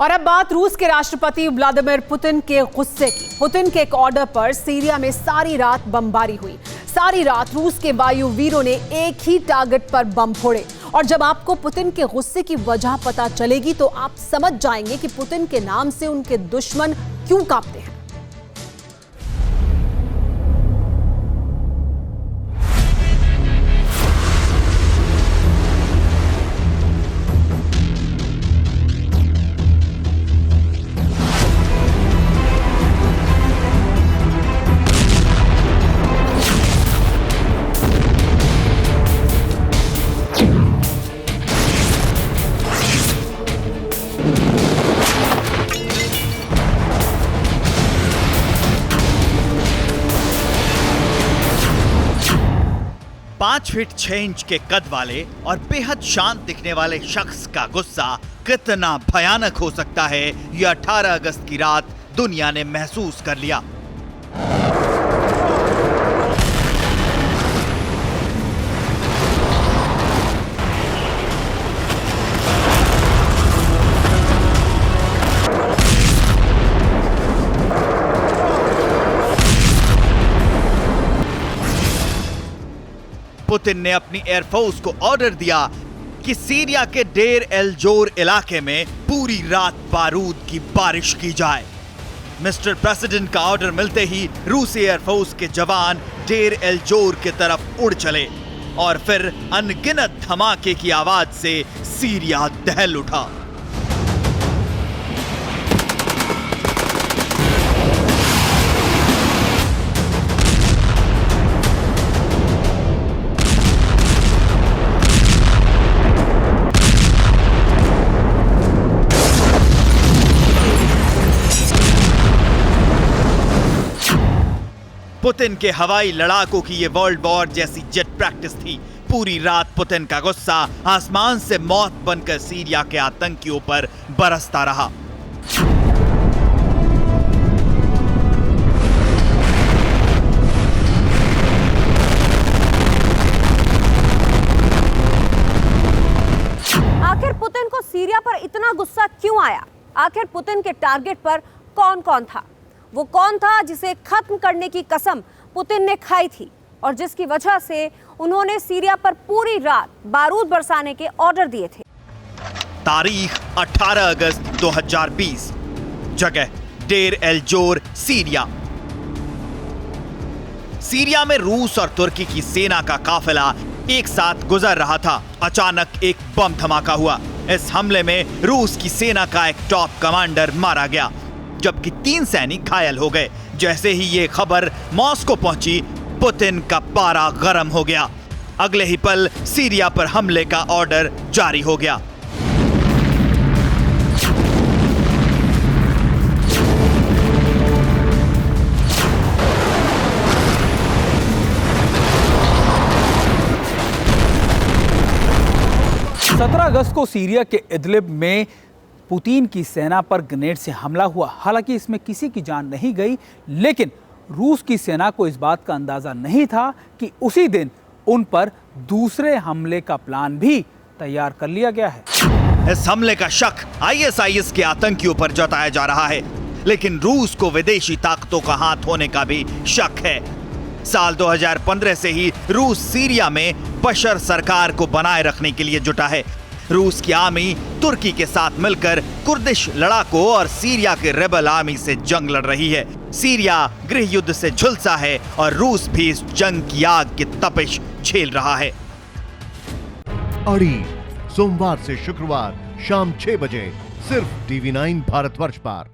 और अब बात रूस के राष्ट्रपति व्लादिमीर पुतिन के गुस्से की। पुतिन के एक ऑर्डर पर सीरिया में सारी रात बमबारी हुई। सारी रात रूस के वायुवीरों ने एक ही टारगेट पर बम फोड़े। और जब आपको पुतिन के गुस्से की वजह पता चलेगी तो आप समझ जाएंगे कि पुतिन के नाम से उनके दुश्मन क्यों कांपते हैं। पांच फीट 6 इंच के कद वाले और बेहद शांत दिखने वाले शख्स का गुस्सा कितना भयानक हो सकता है, यह 18 अगस्त की रात दुनिया ने महसूस कर लिया। पुतिन ने अपनी एयरफोर्स को ऑर्डर दिया कि सीरिया के डेर एल जोर इलाके में पूरी रात बारूद की बारिश की जाए। मिस्टर प्रेसिडेंट का ऑर्डर मिलते ही रूसी एयरफोर्स के जवान डेर एल जोर की तरफ उड़ चले और फिर अनगिनत धमाके की आवाज से सीरिया दहल उठा। पुतिन के हवाई लड़ाकों की ये वर्ल्ड वॉर जैसी जेट प्रैक्टिस थी। पूरी रात पुतिन का गुस्सा आसमान से मौत बनकर सीरिया के आतंकियों पर बरसता रहा। आखिर पुतिन को सीरिया पर इतना गुस्सा क्यों आया? आखिर पुतिन के टारगेट पर कौन कौन था? वो कौन था जिसे खत्म करने की कसम पुतिन ने खाई थी और जिसकी वजह से उन्होंने सीरिया पर पूरी रात बारूद बरसाने के ऑर्डर दिए थे? तारीख 18 अगस्त 2020, जगह डेर एल जोर, सीरिया। सीरिया में रूस और तुर्की की सेना का काफिला एक साथ गुजर रहा था। अचानक एक बम धमाका हुआ। इस हमले में रूस की सेना का एक टॉप कमांडर मारा गया, जबकि 3 सैनिक घायल हो गए। जैसे ही ये खबर मॉस्को पहुंची, पुतिन का पारा गर्म हो गया। अगले ही पल सीरिया पर हमले का ऑर्डर जारी हो गया। अगस्त को सीरिया के इदलिब में पुतिन की सेना पर ग्रेनेड से हमला हुआ। हालांकि इसमें किसी की जान नहीं गई, लेकिन रूस की सेना को इस बात का अंदाजा नहीं था कि उसी दिन उन पर दूसरे हमले का प्लान भी तैयार कर लिया गया है। इस हमले का शक आईएसआईएस के आतंकियों पर जताया जा रहा है, लेकिन रूस को विदेशी ताकतों का हाथ होने का भी शक है। साल 2015 से ही रूस सीरिया में बशर सरकार को बनाए रखने के लिए जुटा है। रूस की आर्मी तुर्की के साथ मिलकर कुर्दिश लड़ाकों और सीरिया के रेबल आर्मी से जंग लड़ रही है। सीरिया गृह युद्ध से झुलसा है और रूस भी इस जंग की आग की तपिश झेल रहा है। अड़ी सोमवार से शुक्रवार शाम 6 बजे सिर्फ TV9 भारतवर्ष पर।